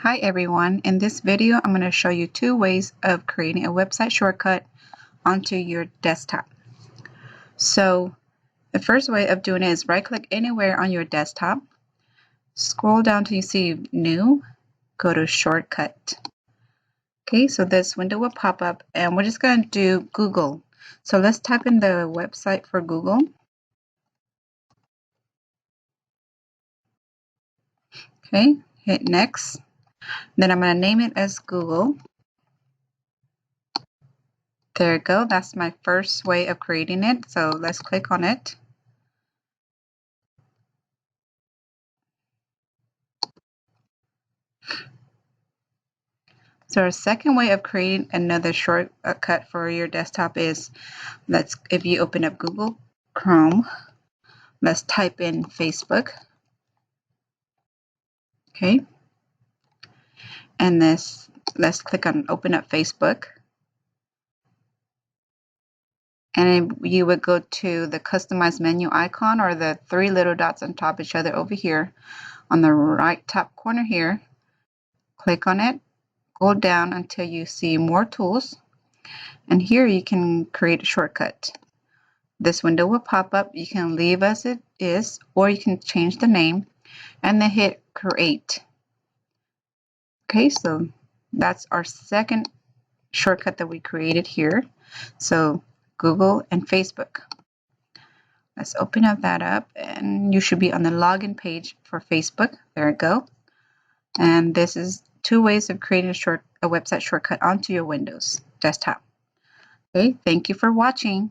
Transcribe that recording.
Hi everyone, in this video I'm going to show you two ways of creating a website shortcut onto your desktop. So the first way of doing it is right click anywhere on your desktop, scroll down till you see new, go to shortcut. Okay, so this window will pop up and we're just going to do Google. So let's type in the website for Google. Okay, hit next. Then I'm going to name it as Google. There you go. That's my first way of creating it. So let's click on it. So our second way of creating another shortcut for your desktop is, if you open up Google Chrome, let's type in Facebook. Okay. And let's click on open up Facebook. And you would go to the customize menu icon or the three little dots on top of each other over here on the right top corner here. Click on it, go down until you see more tools. And here you can create a shortcut. This window will pop up. You can leave as it is, or you can change the name and then hit create. Okay, so that's our second shortcut that we created here. So Google and Facebook. Let's open that up and you should be on the login page for Facebook. There we go. And this is two ways of creating a website shortcut onto your Windows desktop. Okay, thank you for watching.